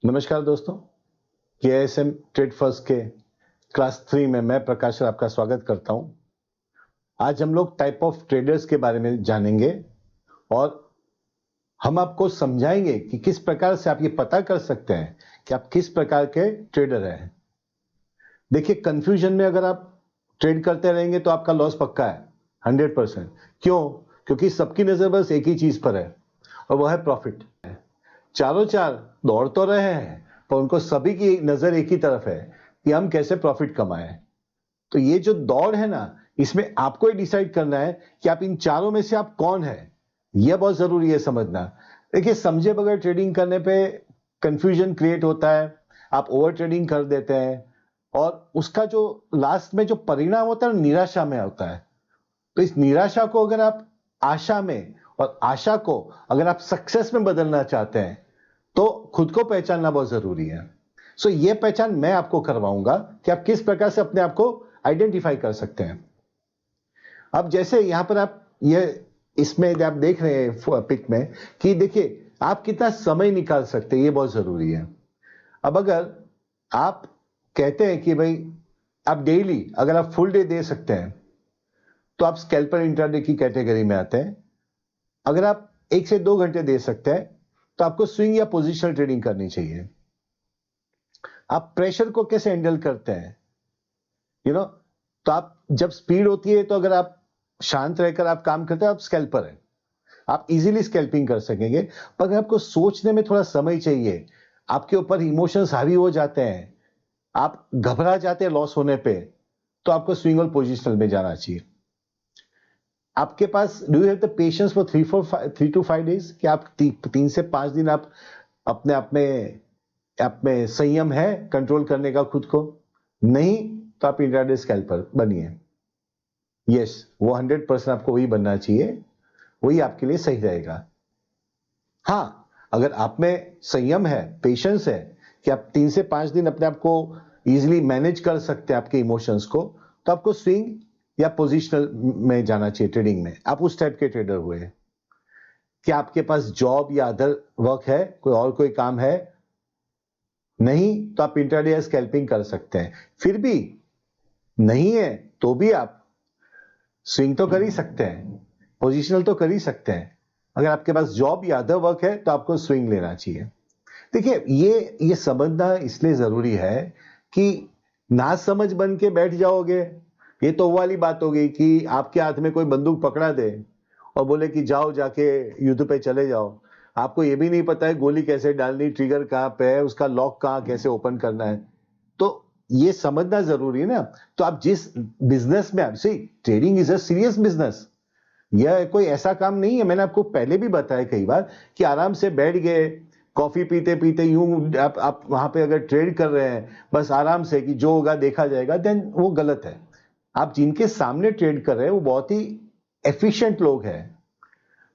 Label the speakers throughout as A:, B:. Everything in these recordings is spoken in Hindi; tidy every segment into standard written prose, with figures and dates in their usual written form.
A: नमस्कार दोस्तों, केएसएम ट्रेड फर्स्ट के क्लास 3 में मैं प्रकाश आपका स्वागत करता हूं। आज हम लोग टाइप ऑफ ट्रेडर्स के बारे में जानेंगे और हम आपको समझाएंगे कि किस प्रकार से आप ये पता कर सकते हैं कि आप किस प्रकार के ट्रेडर हैं। देखिए, कंफ्यूजन में अगर आप ट्रेड करते रहेंगे तो आपका लॉस पक्का है 100%। क्यों? क्योंकि सबकी नजर बस एक ही चीज पर है और वह है प्रॉफिट। चारों चार दौड़ तो रहे हैं पर उनको सभी की नजर एक ही तरफ है कि हम कैसे प्रॉफिट कमाएं। तो ये जो दौड़ है ना, इसमें आपको ही डिसाइड करना है कि आप इन चारों में से आप कौन है। यह बहुत जरूरी है समझना। देखिए, समझे बगैर ट्रेडिंग करने पे कंफ्यूजन क्रिएट होता है, आप ओवर ट्रेडिंग कर देते हैं और उसका जो लास्ट में जो परिणाम होता है निराशा में होता है। तो इस निराशा को अगर आप आशा में और आशा को अगर आप सक्सेस में बदलना चाहते हैं तो खुद को पहचानना बहुत जरूरी है। सो ये पहचान मैं आपको करवाऊंगा कि आप किस प्रकार से अपने आप को आइडेंटिफाई कर सकते हैं। अब जैसे यहां पर आप ये इसमें आप देख रहे हैं पिक में कि देखिए आप कितना समय निकाल सकते हैं, ये बहुत जरूरी है। अब अगर आप कहते हैं कि भाई आप डेली अगर आप फुल डे दे सकते हैं तो आप स्कैल्पर इंट्राडे की कैटेगरी में आते हैं। अगर आप 1 से 2 घंटे दे सकते हैं तो आपको स्विंग या पोजिशनल ट्रेडिंग करनी चाहिए। आप प्रेशर को कैसे हैंडल करते हैं, तो आप जब स्पीड होती है तो अगर आप शांत रहकर आप काम करते हैं, आप स्कैल्पर हैं, आप इजीली स्कैल्पिंग कर सकेंगे। पर अगर आपको सोचने में थोड़ा समय चाहिए, आपके ऊपर इमोशंस हावी हो जाते हैं, आप घबरा जाते हैं लॉस होने पे, तो आपको स्विंग और पोजिशनल में जाना चाहिए। आपके पास do you have the patience for 3 to 5 days कि आप 3 से 5 दिन आप अपने अपने आप में संयम है कंट्रोल करने का खुद को? नहीं तो आप इंट्राडे स्कैल्पर बनिए। यस, वो 100% आपको वही बनना चाहिए, वही आपके लिए सही रहेगा। हाँ, अगर आप में संयम है, पेशेंस है कि आप 3 से 5 दिन अपने आप को इजीली मैनेज कर सकते हैं आपके इमोशंस को, तो आपको स्विंग या पोजिशनल में जाना चाहिए ट्रेडिंग में। आप उस टाइप के ट्रेडर हुए। क्या आपके पास जॉब या अदर वर्क है, कोई काम है? नहीं तो आप इंट्राडे या स्कैल्पिंग कर सकते हैं। फिर भी नहीं है तो भी आप स्विंग तो कर ही सकते हैं, पोजिशनल तो कर ही सकते हैं। अगर आपके पास जॉब या अदर वर्क है तो आपको स्विंग लेना चाहिए। देखिए, ये समझना इसलिए जरूरी है कि ना समझ बन के बैठ जाओगे, ये तो वो वाली बात हो गई कि आपके हाथ में कोई बंदूक पकड़ा दे और बोले कि जाओ जाके युद्ध पे चले जाओ। आपको ये भी नहीं पता है गोली कैसे डालनी, ट्रिगर कहां पे है, उसका लॉक कहां कैसे ओपन करना है। तो ये समझना जरूरी है ना। तो आप जिस बिजनेस में आप see, trading is a serious business. यह कोई ऐसा काम नहीं है, मैंने आपको पहले भी बताया कई बार कि आराम से बैठ गए कॉफी पीते पीते यूं आप वहां पे अगर ट्रेड कर रहे हैं बस आराम से कि जो होगा देखा जाएगा, देन वो गलत है। आप जिनके सामने ट्रेड कर रहे हैं वो बहुत ही एफिशिएंट लोग हैं।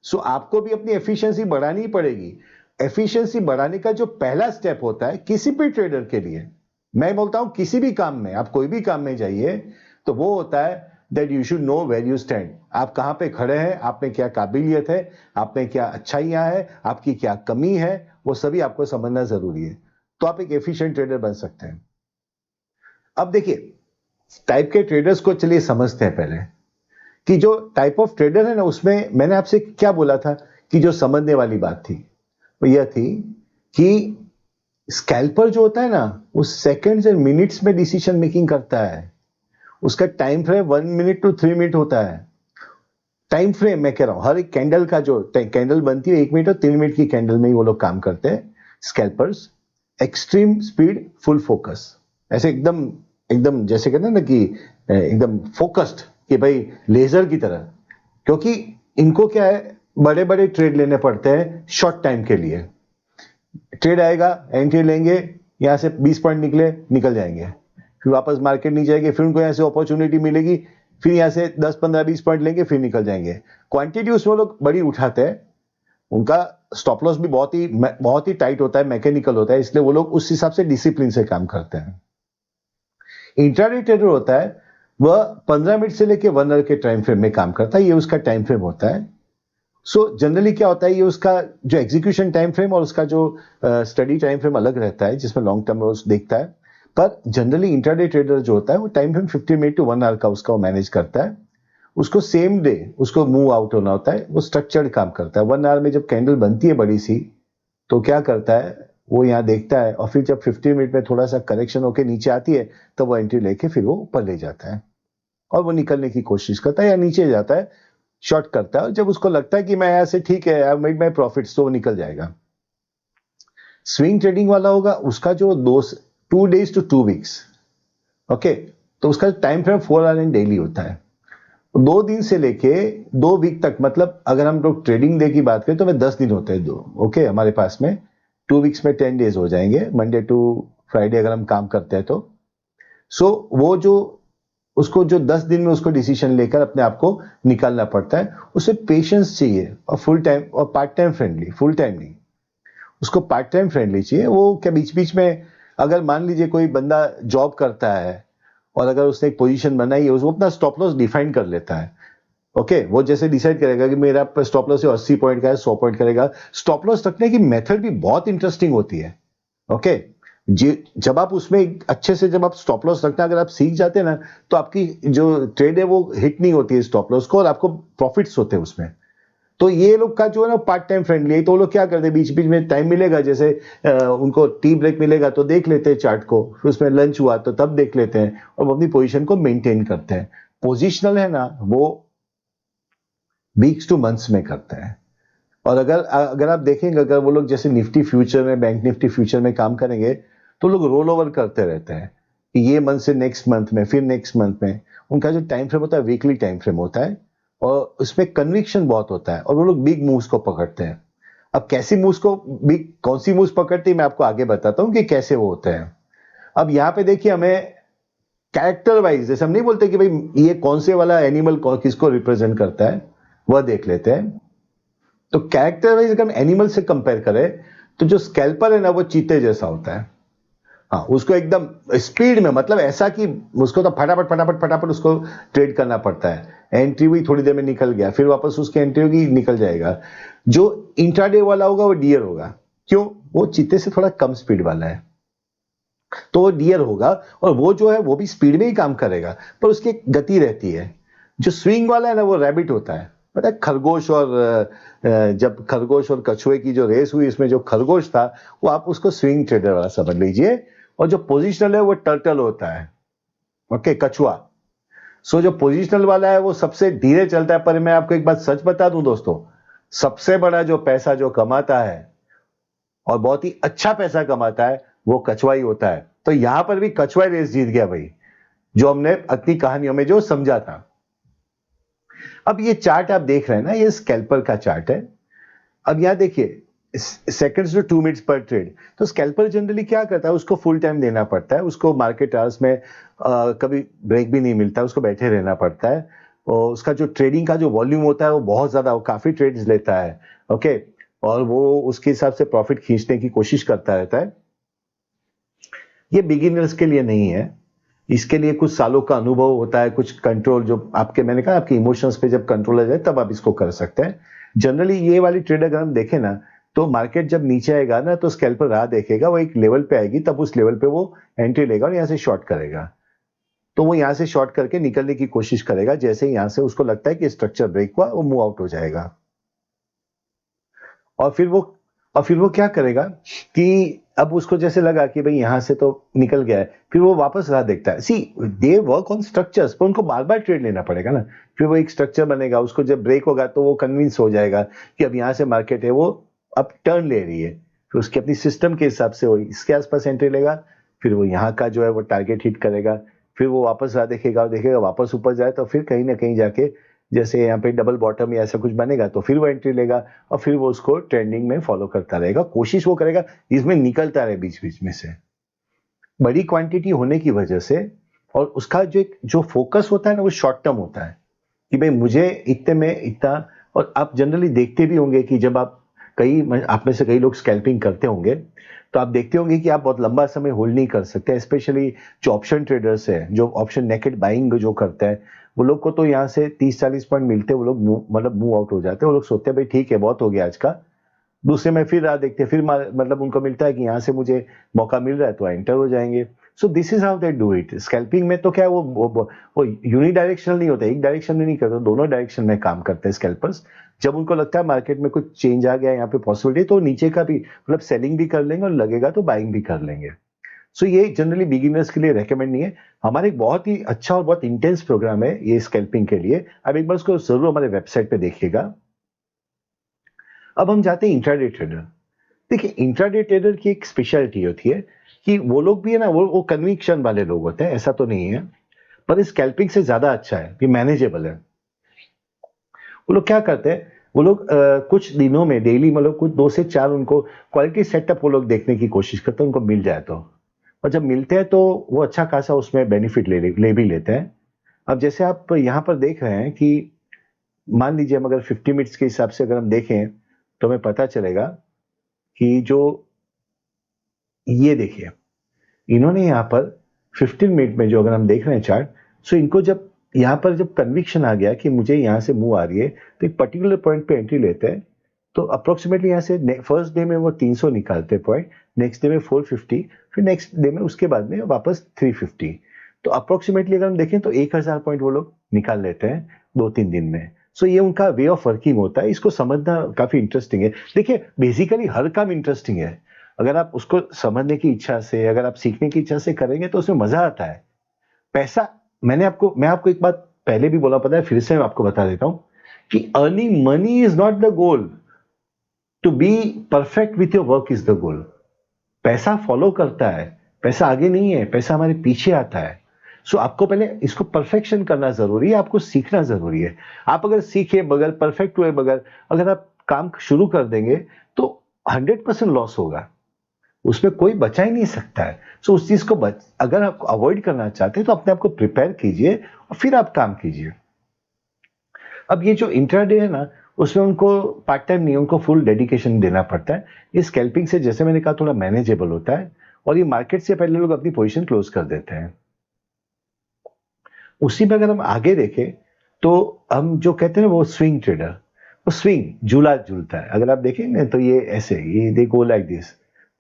A: सो आपको भी अपनी एफिशिएंसी बढ़ानी पड़ेगी। एफिशिएंसी बढ़ाने का जो पहला स्टेप होता है किसी भी ट्रेडर के लिए, मैं बोलता हूं किसी भी काम में, आप कोई भी काम में जाइए, तो वो होता है that you should know where you stand. आप कहां पे खड़े हैं, आप में क्या काबिलियत है, आप में क्या अच्छाइयां है, आपकी क्या कमी है, वो सभी आपको समझना जरूरी है। तो आप एक एफिशिएंट ट्रेडर बन सकते हैं। अब देखिए, टाइप के ट्रेडर्स को चलिए समझते हैं पहले कि जो टाइप ऑफ ट्रेडर है ना, उसमें मैंने आपसे क्या बोला था कि जो समझने वाली बात थी वो यह थी कि स्कैल्पर जो होता है ना, वो सेकंड्स एंड मिनट्स में डिसीजन मेकिंग करता है। उसका time frame 1 minute to 3 minute होता है। टाइम फ्रेम मैं कह रहा हूं, हर एक कैंडल का जो कैंडल बनती है 1 मिनट और 3 मिनट की कैंडल में ही वो लोग काम करते हैं scalpers. Extreme speed, full focus, ऐसे एकदम एकदम जैसे कहते हैं ना कि एकदम फोकस्ड, कि भाई लेजर की तरह। क्योंकि इनको क्या है, बड़े बड़े ट्रेड लेने पड़ते हैं शॉर्ट टाइम के लिए। ट्रेड आएगा, एंट्री लेंगे, यहां से 20 पॉइंट निकले, निकल जाएंगे, फिर वापस मार्केट नहीं जाएगी, फिर उनको यहां से अपॉर्चुनिटी मिलेगी, फिर यहां से 10 15 20 पॉइंट लेंगे, फिर निकल जाएंगे। क्वांटिटी उसमें लोग बड़ी उठाते हैं, उनका स्टॉप लॉस भी बहुत ही टाइट होता है, मैकेनिकल होता है, इसलिए वो लोग उस हिसाब से डिसिप्लिन से काम करते हैं। इंट्राडे ट्रेडर होता है, वह 15 मिनट से लेकर 1 आवर के टाइम फ्रेम में काम करता है, ये उसका टाइम फ्रेम होता है। सो जनरली क्या होता है, ये उसका जो एग्जीक्यूशन टाइम फ्रेम और उसका जो स्टडी टाइम फ्रेम अलग रहता है, जिसमें लॉन्ग टर्म वो देखता है। पर जनरली इंट्राडे ट्रेडर जो होता है वो time frame 50 minute to 1 hour का उसका वो मैनेज करता है। उसको सेम डे उसको मूव आउट होना होता है, वो स्ट्रक्चर्ड काम करता है। 1 आवर में जब कैंडल बनती है बड़ी सी, तो क्या करता है, वो यहाँ देखता है और फिर जब 50 मिनट में थोड़ा सा करेक्शन होके नीचे आती है, तो वो एंट्री लेके फिर वो ऊपर ले जाता है और वो निकलने की कोशिश करता है या नीचे जाता है, शॉर्ट करता है। और जब उसको लगता है कि मैं ऐसे ठीक है, आई मेड माई प्रॉफिट, तो वो निकल जाएगा। स्विंग ट्रेडिंग वाला होगा, उसका जो 2 days to 2 weeks, ओके, तो उसका time frame 4 our and daily होता है। 2 दिन से लेके 2 वीक तक, मतलब अगर हम लोग ट्रेडिंग डे की बात करें तो वे 10 दिन होते हैं दो, ओके, हमारे पास में 2 वीक्स में 10 days हो जाएंगे, मंडे टू फ्राइडे अगर हम काम करते हैं तो। सो वो जो उसको जो 10 दिन में उसको डिसीजन लेकर अपने आप को निकालना पड़ता है। उसे पेशेंस चाहिए और फुल टाइम और part time friendly, full time नहीं, उसको पार्ट टाइम फ्रेंडली चाहिए। वो क्या बीच बीच में, अगर मान लीजिए कोई बंदा जॉब करता है और अगर उसने एक पोजीशन बनाई है, उसको अपना स्टॉप लॉस डिफाइन कर लेता है। ओके, वो जैसे डिसाइड करेगा कि मेरा स्टॉप लॉस 80 पॉइंट का है, 100 पॉइंट करेगा। स्टॉप लॉस रखने की मेथड भी बहुत इंटरेस्टिंग होती है। ओके, जब आप उसमें अच्छे से जब आप स्टॉप लॉस रखना अगर आप सीख जाते हैं ना, तो आपकी जो ट्रेड है वो हिट नहीं होती है स्टॉप लॉस को, और आपको प्रॉफिट्स होते हैं उसमें। तो ये लोग का जो है ना पार्ट टाइम फ्रेंडली है, तो वो लोग क्या करते हैं, बीच बीच में टाइम मिलेगा, जैसे उनको टी ब्रेक मिलेगा तो देख लेते हैं चार्ट को, फिर उसमें लंच हुआ तो तब देख लेते हैं और वो अपनी पोजीशन को मेंटेन करते हैं। पोजिशनल है ना, वो वीक्स टू मंथ्स में करते हैं। और अगर अगर आप देखेंगे, अगर वो लोग जैसे निफ्टी फ्यूचर में, बैंक निफ्टी फ्यूचर में काम करेंगे, तो लोग रोल ओवर करते रहते हैं कि ये मंथ से नेक्स्ट मंथ में, फिर नेक्स्ट मंथ में। उनका जो टाइम फ्रेम होता है वीकली टाइम फ्रेम होता है, और उसमें कन्विक्शन बहुत होता है और वो लोग बिग मूव्स को पकड़ते हैं। अब कैसी मूव्स को, बिग कौन सी मूव्स पकड़ती है, मैं आपको आगे बताता हूं कि कैसे वो होते हैं। अब यहाँ पे देखिए, हमें कैरेक्टर वाइज, जैसे हम नहीं बोलते कि भाई ये कौन से वाला एनिमल किसको रिप्रेजेंट करता है, वह देख लेते हैं। तो कैरेक्टर वाइज अगर हम एनिमल से कंपेयर करें, तो जो स्कैल्पर है ना वो चीते जैसा होता है। हाँ, उसको एकदम स्पीड में, मतलब ऐसा कि उसको तो फटाफट फटाफट फटाफट उसको ट्रेड करना पड़ता है। एंट्री हुई, थोड़ी देर में निकल गया, फिर वापस उसकी एंट्री होगी, निकल जाएगा। जो इंट्राडे वाला होगा वो डियर होगा। क्यों? वो चीते से थोड़ा कम स्पीड वाला है, तो वो डियर होगा। और वो जो है वो भी स्पीड में ही काम करेगा, पर उसकी एक गति रहती है। जो स्विंग वाला है ना वो रैबिट होता है। पता है, खरगोश और जब खरगोश और कछुए की जो रेस हुई, इसमें जो खरगोश था, वो आप उसको स्विंग ट्रेडर वाला समझ लीजिए। और जो पोजिशनल है वो टर्टल होता है, ओके, कछुआ। सो जो पोजिशनल वाला है वो सबसे धीरे चलता है। पर मैं आपको एक बात सच बता दूं दोस्तों, सबसे बड़ा जो पैसा जो कमाता है और बहुत ही अच्छा पैसा कमाता है, वो कछुआ ही होता है। तो यहां पर भी कछुआ रेस जीत गया भाई, जो हमने अपनी कहानियों में जो समझा था। अब ये चार्ट आप देख रहे हैं ना, ये स्कैल्पर का चार्ट है। अब यहां देखिए, सेकंड्स टू 2 मिनट्स पर ट्रेड। तो स्कैल्पर जनरली क्या करता है, उसको फुल टाइम देना पड़ता है, उसको मार्केट आवर्स में कभी ब्रेक भी नहीं मिलता, उसको बैठे रहना पड़ता है। और उसका जो ट्रेडिंग का जो वॉल्यूम होता है वो बहुत ज्यादा, वो काफी ट्रेड्स लेता है, ओके। और वो उसके हिसाब से प्रॉफिट खींचने की कोशिश करता रहता है। ये बिगिनर्स के लिए नहीं है, इसके लिए कुछ सालों का अनुभव होता है, कुछ कंट्रोल, जो आपके, मैंने कहा आपके इमोशंस पे जब कंट्रोल आ जाए तब आप इसको कर सकते हैं। जनरली ये वाली ट्रेड अगर हम देखें ना, तो मार्केट जब नीचे आएगा ना, तो स्कैल्पर राह देखेगा, वो एक लेवल पे आएगी, तब उस लेवल पे वो एंट्री लेगा और यहां से शॉर्ट करेगा। तो वो यहां से शॉर्ट करके निकलने की कोशिश करेगा। जैसे ही यहां से उसको लगता है कि स्ट्रक्चर ब्रेक हुआ, वो मूव आउट हो जाएगा। और फिर वो और फिर वो क्या करेगा कि अब उसको जैसे लगा कि भाई यहां से तो निकल गया है, फिर वो वापस राह देखता है। सी, दे वर्क ऑन स्ट्रक्चर्स, पर उनको बार बार ट्रेड लेना पड़ेगा ना। फिर वो एक स्ट्रक्चर बनेगा, उसको जब ब्रेक होगा तो वो कन्विंस हो जाएगा कि अब यहां से मार्केट है वो अब टर्न ले रही है। फिर उसके अपनी सिस्टम के हिसाब से वो इसके आसपास एंट्री लेगा, फिर वो यहाँ का जो है वो टारगेट हिट करेगा। फिर वो वापस राह देखेगा और देखेगा वापस ऊपर जाए, तो फिर कहीं ना कहीं जाके जैसे यहाँ पे डबल बॉटम या ऐसा कुछ बनेगा, तो फिर वो एंट्री लेगा और फिर वो उसको ट्रेंडिंग में फॉलो करता रहेगा। कोशिश वो करेगा इसमें निकलता रहे बीच बीच में से, बड़ी क्वांटिटी होने की वजह से। और उसका जो फोकस होता है ना, वो शॉर्ट टर्म होता है कि भाई मुझे इतने में इतना। और आप जनरली देखते भी होंगे कि जब आप आप में से कई लोग स्कैल्पिंग करते होंगे, तो आप देखते होंगे कि आप बहुत लंबा समय होल्ड नहीं कर सकते, स्पेशली जो ऑप्शन ट्रेडर्स है, जो ऑप्शन नेकेड बाइंग जो करते हैं, वो लोग को तो यहाँ से 30-40 पॉइंट मिलते हैं, वो लोग मतलब मूव आउट हो जाते हैं। वो लोग सोचते हैं भाई ठीक है, बहुत हो गया आज का, दूसरे में फिर राह देखते हैं, फिर मतलब उनको मिलता है कि यहाँ से मुझे मौका मिल रहा है तो एंटर हो जाएंगे। So this is how they do it. Scalping में तो क्या वो यूनिडायरेक्शनल नहीं होता, एक डायरेक्शन में नहीं करते, दोनों डायरेक्शन में काम करते हैं स्कैल्पर्स। जब उनको लगता है मार्केट में कुछ चेंज आ गया, यहाँ पे पॉसिबिलिटी, तो नीचे का भी मतलब सेलिंग भी कर लेंगे और लगेगा तो बाइंग भी कर लेंगे। सो ये जनरली बिगिनर्स के लिए रेकमेंड नहीं है। हमारे एक बहुत ही अच्छा और बहुत इंटेंस प्रोग्राम है ये स्कैल्पिंग के लिए, अब एक बार उसको जरूर हमारे वेबसाइट पे देखिएगा। अब हम जाते हैं इंट्राडे ट्रेडर। देखिए, इंट्राडे ट्रेडर की एक स्पेशलिटी होती है कि वो लोग भी है ना, वो कन्विक्शन वाले लोग होते हैं, ऐसा तो नहीं है, पर स्कैल्पिंग से ज्यादा अच्छा है, ये मैनेजेबल है। वो लोग क्या करते हैं, वो लोग कुछ दिनों में डेली मतलब कुछ 2 से 4 उनको क्वालिटी सेटअप वो लोग देखने की कोशिश करते हैं, उनको मिल जाए तो। और जब मिलते हैं तो वो अच्छा खासा उसमें बेनिफिट ले भी लेते हैं। अब जैसे आप यहाँ पर देख रहे हैं कि मान लीजिए हम अगर 50 मिनट्स के हिसाब से अगर हम देखें तो हमें पता चलेगा कि जो ये देखिए, इन्होंने यहाँ पर 15 मिनट में जो अगर हम देख रहे हैं चार्ट, सो इनको जब यहाँ पर जब कन्विक्शन आ गया कि मुझे यहाँ से मूव आ रही है, तो एक पर्टिकुलर पॉइंट पे एंट्री लेते हैं। तो अप्रोक्सीमेटली यहाँ से फर्स्ट डे में वो 300 निकालते हैं पॉइंट, नेक्स्ट डे में 450, फिर नेक्स्ट डे में उसके बाद में वापस 350। तो अप्रोक्सीमेटली अगर हम देखें तो 1000 पॉइंट वो लोग निकाल लेते हैं 2-3 दिन में। सो ये उनका वे ऑफ वर्किंग होता है, इसको समझना काफी इंटरेस्टिंग है। देखिए, बेसिकली हर काम इंटरेस्टिंग है, अगर आप उसको समझने की इच्छा से, अगर आप सीखने की इच्छा से करेंगे तो उसमें मजा आता है। पैसा, मैं आपको एक बात पहले भी बोला, पता है, फिर से मैं आपको बता देता हूं कि earning money is not the goal, to be perfect with your work is the goal. पैसा फॉलो करता है, पैसा आगे नहीं है, पैसा हमारे पीछे आता है। सो आपको पहले इसको परफेक्शन करना जरूरी है, आपको सीखना जरूरी है। आप अगर सीखे बगैर, परफेक्ट हुए बगैर अगर आप काम शुरू कर देंगे तो 100% लॉस होगा, उसमें कोई बचा ही नहीं सकता है। सो उस चीज को अगर आप अवॉइड करना चाहते हैं तो अपने आप को प्रिपेयर कीजिए और फिर आप काम कीजिए। अब ये जो इंट्राडे है ना, उसमें उनको पार्ट टाइम नहीं, उनको फुल डेडिकेशन देना पड़ता है। ये स्कैल्पिंग से, जैसे मैंने कहा, थोड़ा मैनेजेबल होता है, और ये मार्केट से पहले लोग अपनी पोजीशन क्लोज कर देते हैं। उसी में अगर हम आगे देखें तो हम जो कहते हैं वो स्विंग ट्रेडर, वो स्विंग झूला झूलता है। अगर आप देखेंगे तो ये ऐसे, ये दे गो लाइक दिस,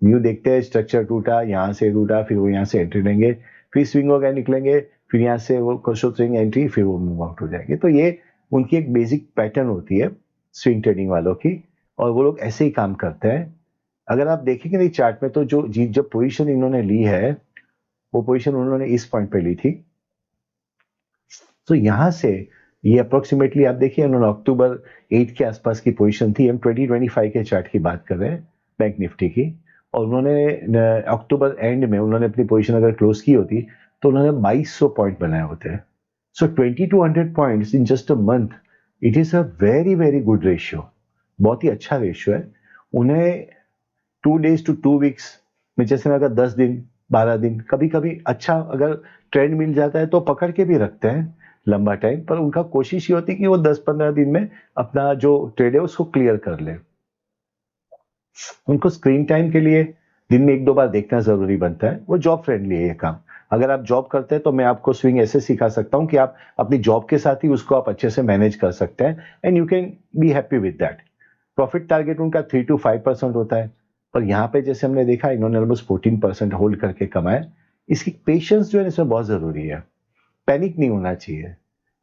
A: व्यू देखते हैं, स्ट्रक्चर टूटा, यहाँ से टूटा, फिर वो यहाँ से एंट्री लेंगे, फिर स्विंग हो गया, निकलेंगे, फिर यहाँ से वो क्रोशो स्विंग एंट्री, फिर वो मूव आउट हो जाएंगे। तो ये उनकी एक बेसिक पैटर्न होती है स्विंग ट्रेडिंग वालों की, और वो लोग ऐसे ही काम करते हैं। अगर आप देखेंगे नहीं चार्ट में, तो जो पोजीशन इन्होंने ली है, वो पोजीशन उन्होंने इस पॉइंट पे ली थी। तो यहां से ये अप्रोक्सीमेटली आप देखिए, उन्होंने अक्टूबर 8 के आसपास की पोजीशन थी, हम 2025 के चार्ट की बात कर रहे हैं बैंक निफ्टी की, और उन्होंने अक्टूबर एंड में उन्होंने अपनी पोजीशन अगर क्लोज की होती तो उन्होंने 2200 पॉइंट बनाए होते। सो 2200 points in just a month, it is a very very good ratio, बहुत ही अच्छा रेशियो है। उन्हें 2 days to 2 weeks में, जैसे अगर 10 दिन 12 दिन, कभी कभी अच्छा अगर ट्रेंड मिल जाता है तो पकड़ के भी रखते हैं लंबा टाइम, पर उनका कोशिश ये होती है कि वो 10-15 दिन में अपना जो ट्रेड है उसको क्लियर कर ले। उनको स्क्रीन टाइम के लिए दिन में 1-2 बार देखना जरूरी बनता है, वो जॉब फ्रेंडली है ये काम। अगर आप जॉब करते हैं तो मैं आपको स्विंग ऐसे सिखा सकता हूं कि आप अपनी जॉब के साथ ही उसको आप अच्छे से मैनेज कर सकते हैं, and you can be happy with that. Profit target उनका 3 to 5% होता है, पर यहाँ पे जैसे हमने देखा इन्होंने ऑलमोस्ट 14% होल्ड करके कमाया। इसकी पेशेंस जो है इसमें बहुत जरूरी है, पैनिक नहीं होना चाहिए।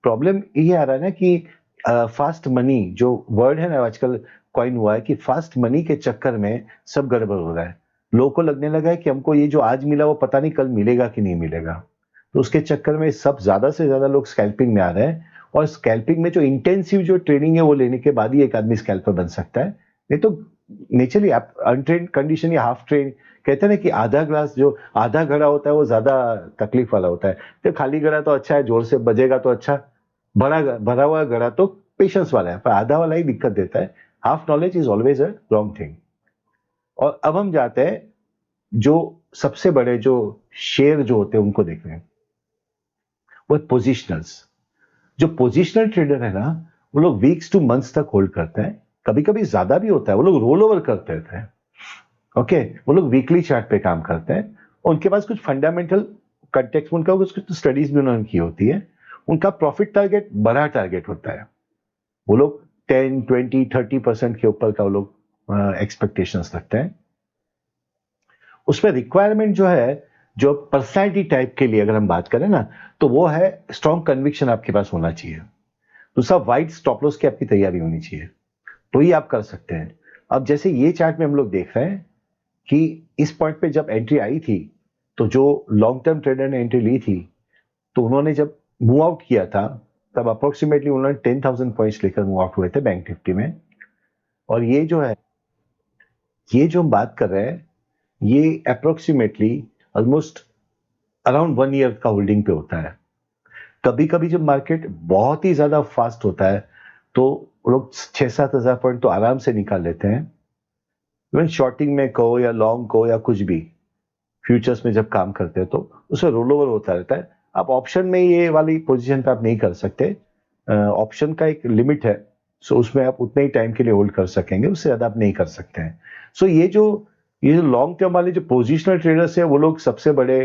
A: प्रॉब्लम ये आ रहा है ना कि फास्ट मनी जो वर्ड है ना आजकल कॉइन हुआ है, कि फास्ट मनी के चक्कर में सब गड़बड़ हो रहा है। लोगों को लगने लगा है कि हमको ये जो आज मिला वो पता नहीं कल मिलेगा कि नहीं मिलेगा, तो उसके चक्कर में सब ज्यादा से ज्यादा लोग स्कैल्पिंग में आ रहे हैं। और स्कैल्पिंग में जो इंटेंसिव जो ट्रेनिंग है वो लेने के बाद ही एक आदमी स्कैल्पर बन सकता है, नहीं तो नेचुरली आप अनट्रेन कंडीशन या हाफ ट्रेन, कहते हैं ना कि आधा ग्लास जो आधा घड़ा होता है वो ज्यादा तकलीफ वाला होता है। तो खाली घड़ा तो अच्छा है, जोर से बजेगा तो अच्छा, भरा भरा हुआ घड़ा तो पेशेंस वाला है, पर आधा वाला ही दिक्कत देता है। Half knowledge is always a wrong thing. और अब हम जाते हैं जो सबसे बड़े जो शेयर जो होते हैं उनको देखते हैं, वो पोजिशनल्स। जो पोजिशनल ट्रेडर है ना, वो लोग वीक्स टू मंथ्स तक होल्ड करते हैं, कभी कभी ज्यादा भी होता है, वो लोग रोल ओवर करते रहते हैं। ओके, वो लोग वीकली चार्ट पे काम करते हैं, उनके पास कुछ फंडामेंटल कंटेक्स्ट, उनका कुछ स्टडीज भी उन्होंने की होती है, उनका प्रॉफिट टारगेट बड़ा टारगेट होता है। वो लोग 10, 20, 30% के ऊपर का वो लोग एक्सपेक्टेशंस रखते हैं। उसमें रिक्वायरमेंट जो है, जो पर्सनैलिटी टाइप के लिए अगर हम बात करें ना, तो वो है स्ट्रॉन्ग कन्विक्शन आपके पास होना चाहिए। दूसरा, वाइड स्टॉप लॉस की आपकी तैयारी होनी चाहिए, तो ही आप कर सकते हैं। अब जैसे ये चार्ट में हम लोग देख रहे हैं कि इस पॉइंट पे जब एंट्री आई थी, तो जो लॉन्ग टर्म ट्रेडर ने एंट्री ली थी, तो उन्होंने जब मूव आउट किया था, तब अप्रोक्सीमेटली उन्होंने 10,000 पॉइंट्स लेकर मूव आउट हुए थे बैंक निफ्टी में। और ये जो है, ये जो हम बात कर रहे हैं, ये अप्रोक्सीमेटली ऑलमोस्ट अराउंड 1 ईयर का होल्डिंग पे होता है। कभी कभी जब मार्केट बहुत ही ज्यादा फास्ट होता है, तो लोग 6-7 हजार पॉइंट तो आराम से निकाल लेते हैं। इवन शॉर्टिंग में कहो या लॉन्ग कहो या कुछ भी, फ्यूचर्स में जब काम करते हैं तो उसमें रोल ओवर होता रहता है। आप ऑप्शन में ये वाली पोजीशन पे आप नहीं कर सकते, ऑप्शन का एक लिमिट है, सो उसमें आप उतने ही टाइम के लिए होल्ड कर सकेंगे, उससे ज्यादा आप नहीं कर सकते हैं। सो ये जो लॉन्ग टर्म वाले जो पोजिशनल ट्रेडर्स है, वो लोग सबसे बड़े,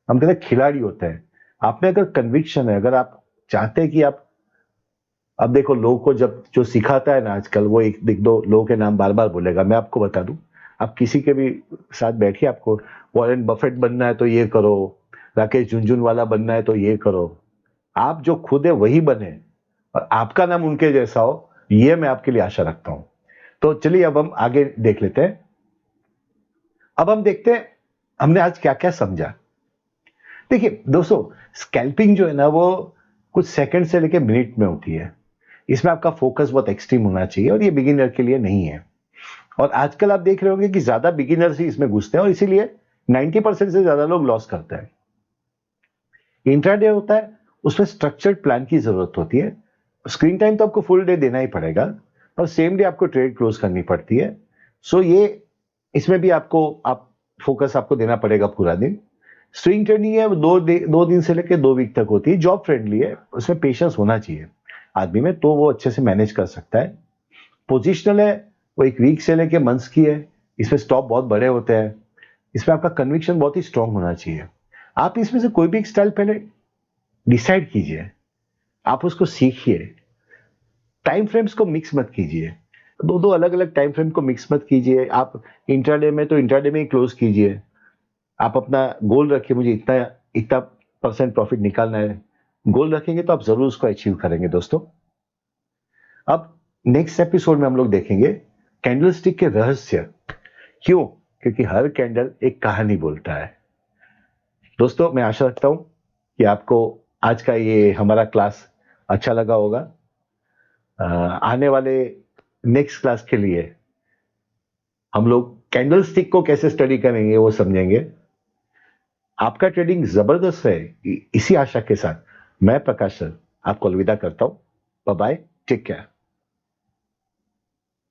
A: हम कहते हैं, खिलाड़ी होते हैं। आप में अगर कन्विक्शन है, अगर आप चाहते हैं कि आप, अब देखो, लोगों को जब जो सिखाता है ना आजकल, वो एक दो लोगों के नाम बार बार बोलेगा। मैं आपको बता दूं, आप किसी के भी साथ बैठिए, आपको वॉरेन बफेट बनना है तो ये करो, राकेश झुनझुनवाला बनना है तो ये करो, आप जो खुद है वही बने और आपका नाम उनके जैसा हो, ये मैं आपके लिए आशा रखता हूं। तो चलिए अब हम आगे देख लेते हैं। अब हम देखते हैं हमने आज क्या क्या समझा। देखिए दोस्तों, स्कैल्पिंग जो है ना, वो कुछ सेकंड से लेकर मिनट में होती है। इसमें आपका फोकस बहुत एक्सट्रीम होना चाहिए और ये बिगिनर के लिए नहीं है। और आजकल आप देख रहे होंगे कि ज्यादा बिगिनर्स ही इसमें घुसते हैं और इसीलिए 90% से ज्यादा लोग लॉस करते हैं। इंट्राडे होता है, उसमें स्ट्रक्चर्ड प्लान की जरूरत होती है। स्क्रीन टाइम तो आपको फुल डे देना ही पड़ेगा और सेम डे आपको ट्रेड क्लोज करनी पड़ती है। सो ये, इसमें भी आपको फोकस आपको देना पड़ेगा पूरा दिन। स्विंग ट्रेडिंग है, वो 2 दिन से लेकर 2 वीक तक होती है, जॉब फ्रेंडली है, उसमें पेशेंस होना चाहिए आदमी में, तो वो अच्छे से मैनेज कर सकता है। पोजिशनल है, वो 1 वीक से लेकर मंथ्स की है, इसमें स्टॉप बहुत बड़े होते हैं, इसमें आपका कन्विक्शन बहुत ही स्ट्रांग होना चाहिए। आप इसमें से कोई भी एक स्टाइल पहले डिसाइड कीजिए, आप उसको सीखिए। टाइम फ्रेम्स को मिक्स मत कीजिए, दो दो अलग अलग टाइम फ्रेम को मिक्स मत कीजिए। आप इंट्राडे में तो इंट्राडे में ही क्लोज कीजिए। आप अपना गोल रखिए, मुझे इतना इतना परसेंट प्रॉफिट निकालना है, गोल रखेंगे तो आप जरूर उसको अचीव करेंगे दोस्तों। अब नेक्स्ट एपिसोड में हम लोग देखेंगे कैंडलस्टिक के रहस्य। क्यों? क्योंकि हर कैंडल एक कहानी बोलता है। दोस्तों, मैं आशा रखता हूं कि आपको आज का ये हमारा क्लास अच्छा लगा होगा। आने वाले नेक्स्ट क्लास के लिए हम लोग कैंडलस्टिक को कैसे स्टडी करेंगे वो समझेंगे। आपका ट्रेडिंग जबरदस्त है, इसी आशा के साथ मैं प्रकाश सर आपको अलविदा करता हूं। Bye bye, take care.